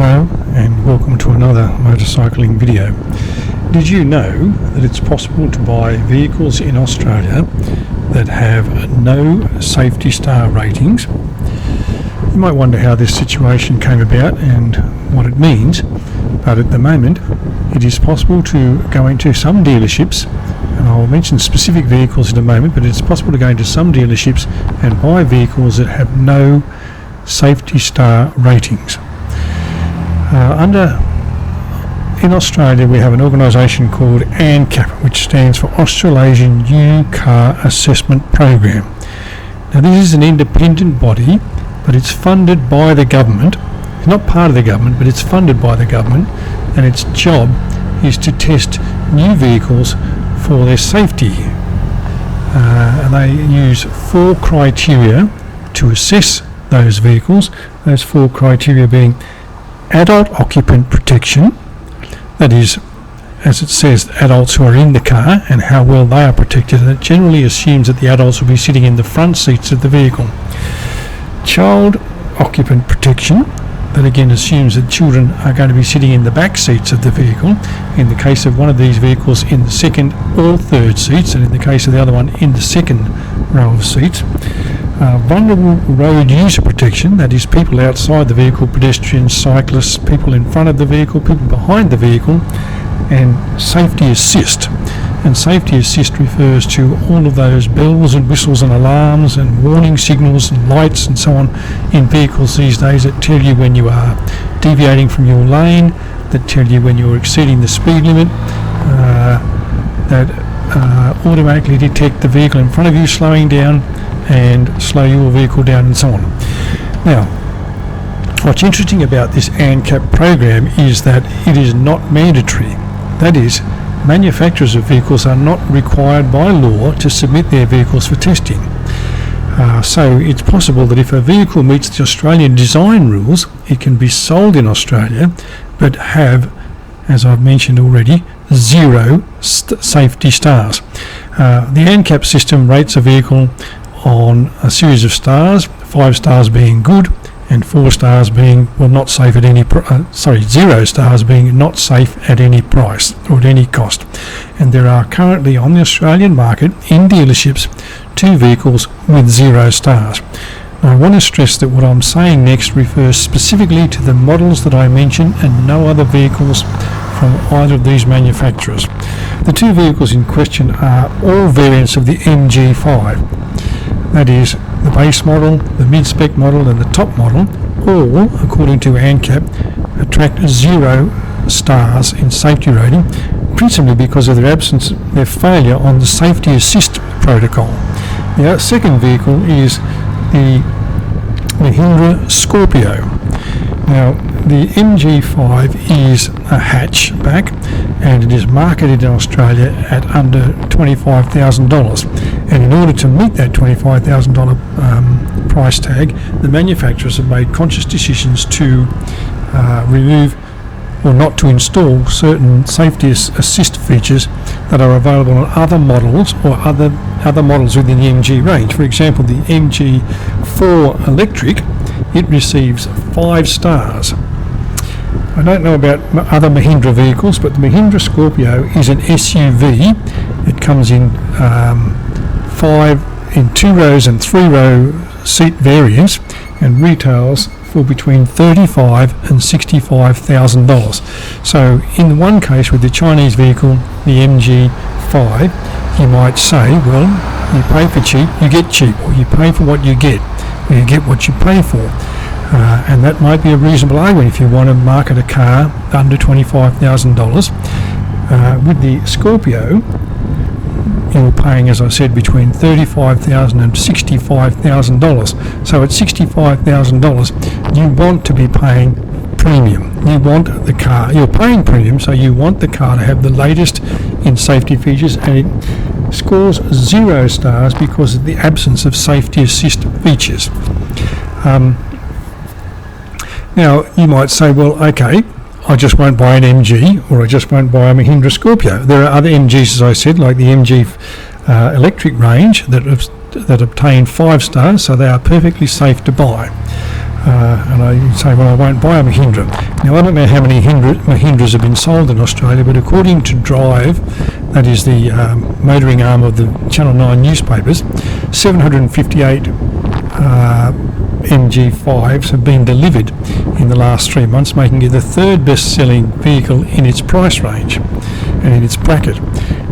Hello and welcome to another motorcycling video. Did you know that it's possible to buy vehicles in Australia that have no safety star ratings? You might wonder how this situation came about and what it means, but at the moment it is possible to go into some dealerships, and I'll mention specific vehicles in a moment, but it's possible to go into some dealerships and buy vehicles that have no safety star ratings. In Australia we have an organisation called ANCAP, which stands for Australasian New Car Assessment Program. Now this is an independent body, but it's funded by the government. It's not part of the government, but it's funded by the government, and its job is to test new vehicles for their safety. And they use 4 criteria to assess those vehicles, those 4 criteria being adult occupant protection, that is, as it says, adults who are in the car and how well they are protected, and it generally assumes that the adults will be sitting in the front seats of the vehicle. Child occupant protection, that again assumes that children are going to be sitting in the back seats of the vehicle, in the case of one of these vehicles in the second or third seats, and in the case of the other one in the second row of seats. Vulnerable road user protection, that is people outside the vehicle, pedestrians, cyclists, people in front of the vehicle, people behind the vehicle, and safety assist. And safety assist refers to all of those bells and whistles and alarms and warning signals and lights and so on in vehicles these days that tell you when you are deviating from your lane, that tell you when you're exceeding the speed limit, that automatically detect the vehicle in front of you slowing down and slow your vehicle down and so on. Now, what's interesting about this ANCAP program is that it is not mandatory. That is, manufacturers of vehicles are not required by law to submit their vehicles for testing. So it's possible that if a vehicle meets the Australian design rules, it can be sold in Australia but have, as I've mentioned already, 0 safety stars. The ANCAP system rates a vehicle on a series of stars, 5 stars being good and 4 stars being not safe at any 0 stars being not safe at any price or at any cost. And there are currently on the Australian market in dealerships 2 vehicles with 0 stars. Now I want to stress that what I'm saying next refers specifically to the models that I mentioned and no other vehicles from either of these manufacturers. The 2 vehicles in question are all variants of the MG5. That is, the base model, the mid-spec model and the top model, all, according to ANCAP, attract 0 stars in safety rating, principally because of their failure on the safety assist protocol. The second vehicle is the Mahindra Scorpio. Now, the MG5 is a hatchback and it is marketed in Australia at under $25,000. And in order to meet that $25,000 price tag, the manufacturers have made conscious decisions to remove or not to install certain safety assist features that are available on other models or other models within the MG range. For example, the MG4 Electric, it receives 5 stars. I don't know about other Mahindra vehicles, but the Mahindra Scorpio is an SUV. It comes in 2 rows and 3 row seat variants and retails for between $35,000 and $65,000. So in one case with the Chinese vehicle, the MG5, you might say, well, you pay for cheap, you get cheap, or you pay for what you get, or you get what you pay for. And that might be a reasonable argument if you want to market a car under $25,000. With the Scorpio, you're paying, as I said, between $35,000 and $65,000. So at $65,000, you want to be paying premium. You want the car, you're paying premium, so you want the car to have the latest in safety features, and it scores 0 stars because of the absence of safety assist features. Now, you might say, well, okay, I just won't buy an MG, or I just won't buy a Mahindra Scorpio. There are other MGs, as I said, like the MG electric range that obtain 5 stars, so they are perfectly safe to buy. And I say, well, I won't buy a Mahindra. Now, I don't know how many Mahindras have been sold in Australia, but according to Drive, that is the motoring arm of the Channel 9 newspapers, 758 MG5s have been delivered in the last 3 months, making it the third best-selling vehicle in its price range and in its bracket.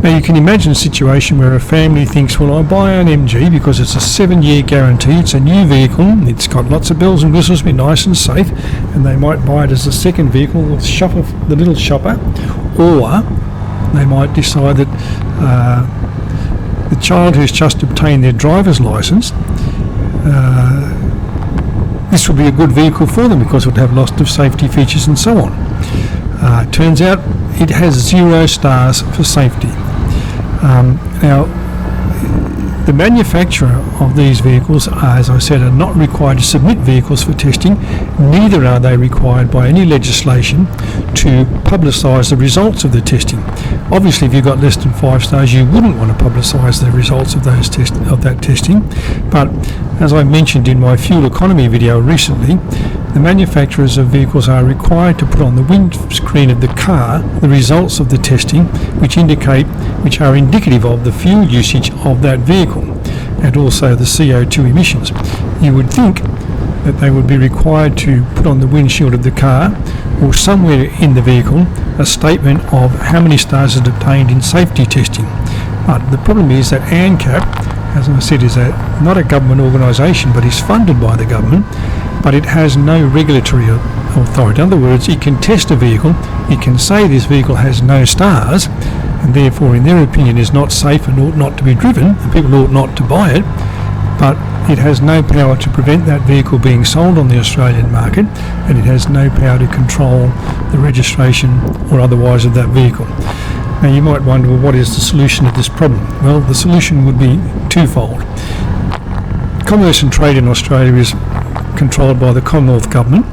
Now, you can imagine a situation where a family thinks, well, I'll buy an MG because it's a 7-year guarantee, it's a new vehicle, it's got lots of bells and whistles, be nice and safe, and they might buy it as a second vehicle with the little shopper, or they might decide that the child who's just obtained their driver's licence, this would be a good vehicle for them because it would have lots of safety features and so on. Turns out it has 0 stars for safety. Now, the manufacturer of these vehicles, as I said, are not required to submit vehicles for testing, neither are they required by any legislation to publicise the results of the testing. Obviously, if you've got less than 5 stars, you wouldn't want to publicise the results of that testing, but as I mentioned in my fuel economy video recently, the manufacturers of vehicles are required to put on the windscreen of the car the results of the testing which are indicative of the fuel usage of that vehicle and also the CO2 emissions. You would think that they would be required to put on the windshield of the car or somewhere in the vehicle a statement of how many stars it obtained in safety testing. But the problem is that ANCAP, as I said, is not a government organisation but is funded by the government, but it has no regulatory authority. In other words, it can test a vehicle, it can say this vehicle has no stars, and therefore in their opinion is not safe and ought not to be driven, and people ought not to buy it, but it has no power to prevent that vehicle being sold on the Australian market, and it has no power to control the registration or otherwise of that vehicle. Now you might wonder, well, what is the solution to this problem? Well, the solution would be twofold. Commerce and trade in Australia is controlled by the Commonwealth Government.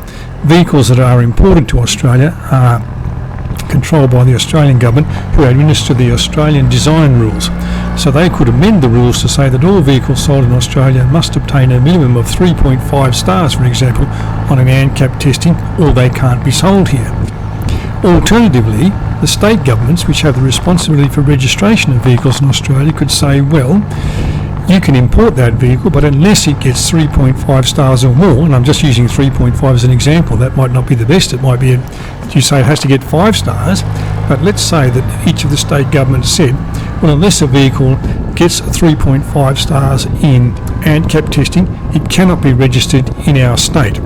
Vehicles that are imported to Australia are controlled by the Australian Government, who administer the Australian design rules. So they could amend the rules to say that all vehicles sold in Australia must obtain a minimum of 3.5 stars, for example, on an ANCAP testing, or they can't be sold here. Alternatively, the state governments, which have the responsibility for registration of vehicles in Australia, could say, well, you can import that vehicle, but unless it gets 3.5 stars or more, and I'm just using 3.5 as an example, that might not be the best, it might be, you say it has to get 5 stars, but let's say that each of the state governments said, well, unless a vehicle gets 3.5 stars in ANCAP testing, it cannot be registered in our state.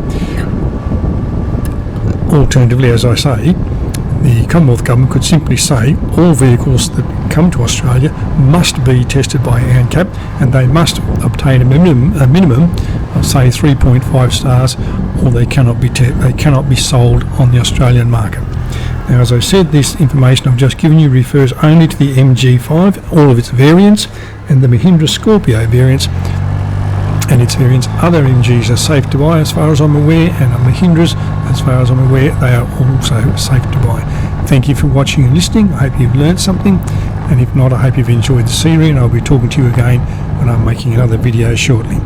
Alternatively, as I say, the Commonwealth Government could simply say all vehicles that come to Australia must be tested by ANCAP, and they must obtain a minimum of say 3.5 stars, or they cannot be sold on the Australian market. Now, as I said, this information I've just given you refers only to the MG5, all of its variants, and the Mahindra Scorpio variants and its variants. Other MGs are safe to buy as far as I'm aware, and Mahindras, as far as I'm aware, they are also safe to buy. Thank you for watching and listening. I hope you've learned something, and if not, I hope you've enjoyed the series, and I'll be talking to you again when I'm making another video shortly.